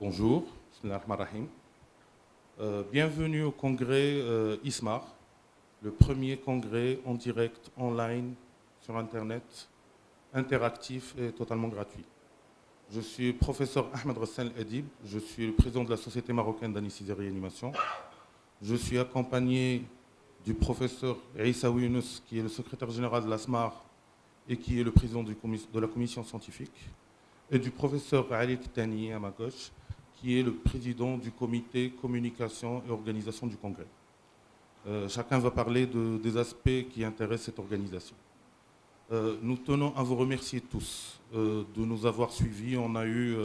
Bonjour, bismillah ar-Rahman ar-Rahim. Bienvenue au congrès ISMAR, le premier congrès en direct, online, sur Internet, interactif et totalement gratuit. Je suis professeur Ahmed Rassan El-Edib, je suis le président de la Société marocaine d'anesthésie et réanimation. Je suis accompagné du professeur Aïssaoui Younous, qui est le secrétaire général de l'ASMAR et qui est le président de la commission scientifique, et du professeur Ali Ktani à ma gauche, qui est le président du comité communication et organisation du congrès. Chacun va parler des aspects qui intéressent cette organisation. Nous tenons à vous remercier tous de nous avoir suivis. On a eu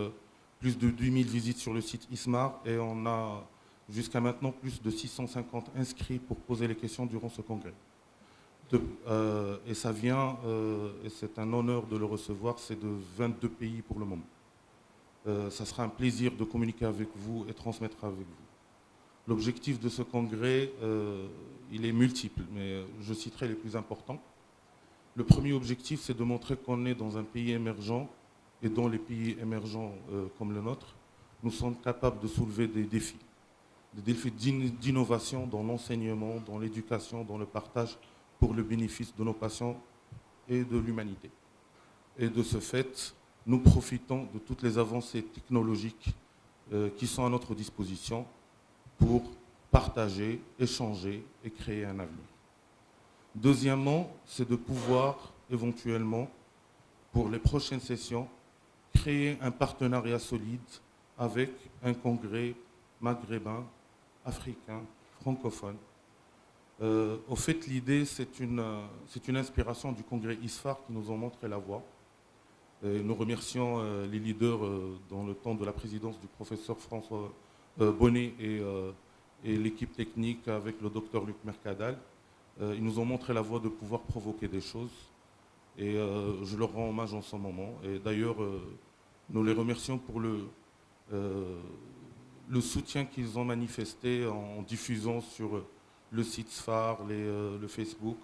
plus de 2000 visites sur le site ISMAR et on a jusqu'à maintenant plus de 650 inscrits pour poser les questions durant ce congrès. Et ça vient, et c'est un honneur de le recevoir, c'est de 22 pays pour le moment. Ça sera un plaisir de communiquer avec vous et transmettre avec vous. L'objectif de ce congrès, il est multiple, mais je citerai les plus importants. Le premier objectif, c'est de montrer qu'on est dans un pays émergent et dans les pays émergents comme le nôtre, nous sommes capables de soulever des défis d'innovation dans l'enseignement, dans l'éducation, dans le partage pour le bénéfice de nos patients et de l'humanité. Et de ce fait, nous profitons de toutes les avancées technologiques qui sont à notre disposition pour partager, échanger et créer un avenir. Deuxièmement, c'est de pouvoir éventuellement, pour les prochaines sessions, créer un partenariat solide avec un congrès maghrébin, africain, francophone. Au fait, l'idée, c'est une inspiration du congrès ISFAR qui nous ont montré la voie. Et nous remercions les leaders dans le temps de la présidence du professeur François Bonnet et l'équipe technique avec le docteur Luc Mercadal. Ils nous ont montré la voie de pouvoir provoquer des choses et je leur rends hommage en ce moment. Et d'ailleurs, nous les remercions pour le soutien qu'ils ont manifesté en diffusant sur le site SFAR, le Facebook.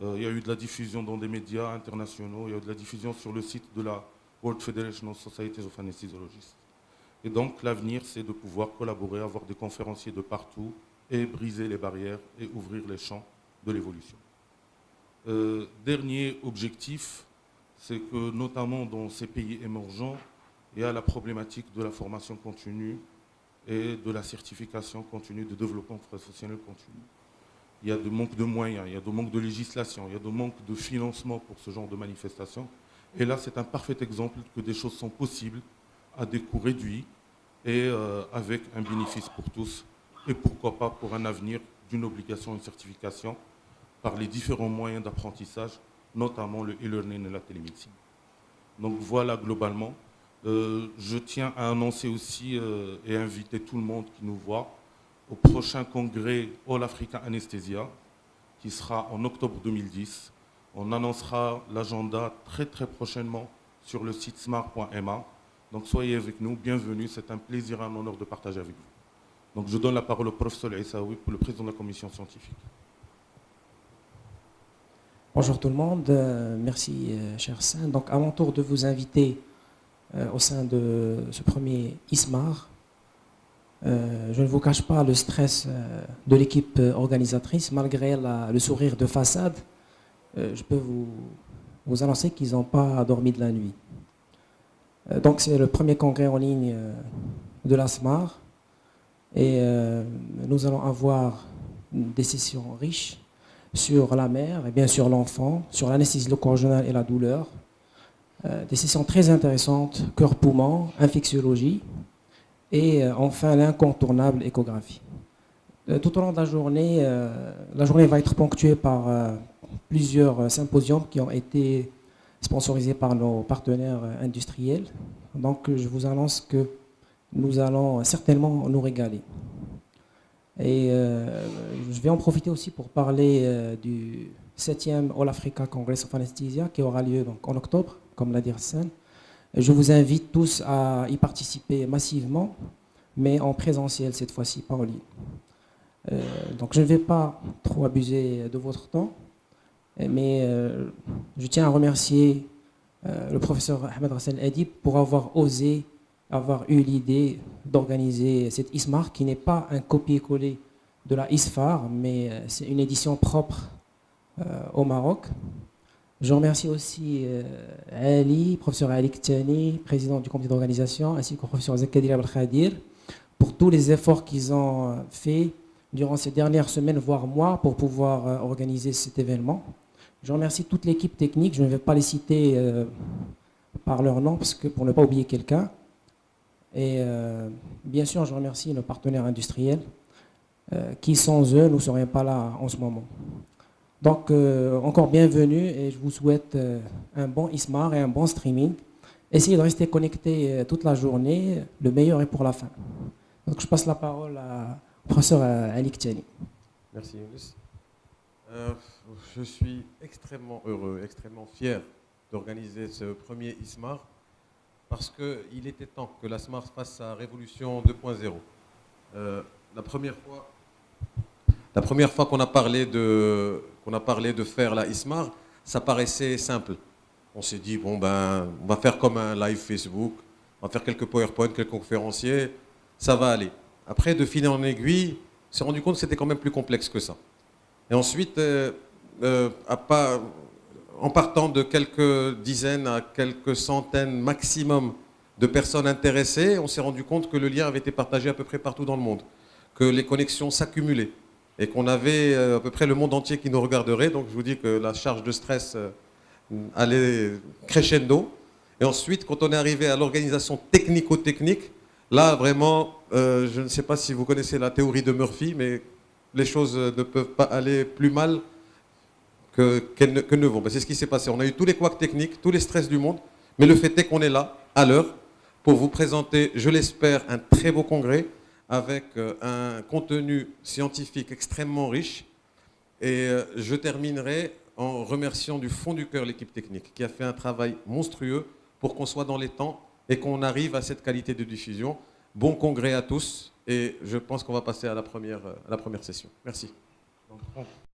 Il y a eu de la diffusion dans des médias internationaux, il y a eu de la diffusion sur le site de la World Federation of Societies of Anesthesiologists. Et donc l'avenir, c'est de pouvoir collaborer, avoir des conférenciers de partout et briser les barrières et ouvrir les champs de l'évolution. Dernier objectif, c'est que notamment dans ces pays émergents, il y a la problématique de la formation continue et de la certification continue, de développement professionnel continu. Il y a de manque de moyens, il y a de manque de législation, il y a de manque de financement pour ce genre de manifestations. Et là, c'est un parfait exemple que des choses sont possibles à des coûts réduits et avec un bénéfice pour tous. Et pourquoi pas pour un avenir d'une obligation, une certification par les différents moyens d'apprentissage, notamment le e-learning et la télémédecine. Donc voilà globalement. Je tiens à annoncer aussi et inviter tout le monde qui nous voit au prochain congrès All Africa Anesthesia qui sera en octobre 2010. On annoncera l'agenda très prochainement sur le site smart.ma. Donc soyez avec nous, bienvenue, c'est un plaisir et un honneur de partager avec vous. Donc je donne la parole au professeur Aïssaoui pour le président de la commission scientifique. Bonjour tout le monde, merci cher Saint. Donc à mon tour de vous inviter au sein de ce premier ISMAR. Je ne vous cache pas le stress de l'équipe organisatrice, malgré le sourire de façade. Je peux vous annoncer qu'ils n'ont pas dormi de la nuit. Donc c'est le premier congrès en ligne de l'ASMAR et nous allons avoir des sessions riches sur la mère et bien sûr l'enfant, sur l'anesthésie locale et la douleur. Des sessions très intéressantes, cœur-poumon, infectiologie et enfin l'incontournable échographie. Tout au long de la journée va être ponctuée par plusieurs symposiums qui ont été sponsorisés par nos partenaires industriels. Donc je vous annonce que nous allons certainement nous régaler. Et je vais en profiter aussi pour parler du 7e All Africa Congress of Anesthesia qui aura lieu donc, en octobre, comme l'a dit Hassan. Je vous invite tous à y participer massivement, mais en présentiel cette fois-ci, pas en ligne. Donc je ne vais pas trop abuser de votre temps, mais je tiens à remercier le professeur Ahmed Rassan El-Edib pour avoir osé avoir eu l'idée d'organiser cette ISMAR qui n'est pas un copier-coller de la ISFAR, mais c'est une édition propre au Maroc. Je remercie aussi Ali, professeur Ali Ktani, président du comité d'organisation, ainsi qu'au professeur Zakaria Belkhadir, pour tous les efforts qu'ils ont faits durant ces dernières semaines, voire mois, pour pouvoir organiser cet événement. Je remercie toute l'équipe technique, je ne vais pas les citer par leur nom, parce que pour ne pas oublier quelqu'un. Et bien sûr, je remercie nos partenaires industriels, qui sans eux, nous ne serions pas là en ce moment. Donc, encore bienvenue et je vous souhaite un bon ISMAR et un bon streaming. Essayez de rester connectés toute la journée, le meilleur est pour la fin. Donc, je passe la parole au professeur Ali Ktani. Merci Younes. Je suis extrêmement heureux, extrêmement fier d'organiser ce premier ISMAR parce qu'il était temps que la SMAR fasse sa révolution 2.0. La première fois qu'on a parlé de faire la ISMAR, ça paraissait simple. On s'est dit, bon ben, on va faire comme un live Facebook, on va faire quelques PowerPoint, quelques conférenciers, ça va aller. Après, de fil en aiguille, on s'est rendu compte que c'était quand même plus complexe que ça. Et ensuite, en partant de quelques dizaines à quelques centaines maximum de personnes intéressées, on s'est rendu compte que le lien avait été partagé à peu près partout dans le monde, que les connexions s'accumulaient et qu'on avait à peu près le monde entier qui nous regarderait. Donc je vous dis que la charge de stress allait crescendo. Et ensuite, quand on est arrivé à l'organisation technico-technique, là vraiment, je ne sais pas si vous connaissez la théorie de Murphy, mais les choses ne peuvent pas aller plus mal que ne vont. C'est ce qui s'est passé. On a eu tous les couacs techniques, tous les stress du monde, mais le fait est qu'on est là, à l'heure, pour vous présenter, je l'espère, un très beau congrès avec un contenu scientifique extrêmement riche. Et je terminerai en remerciant du fond du cœur l'équipe technique qui a fait un travail monstrueux pour qu'on soit dans les temps et qu'on arrive à cette qualité de diffusion. Bon congrès à tous et je pense qu'on va passer à la première session. Merci.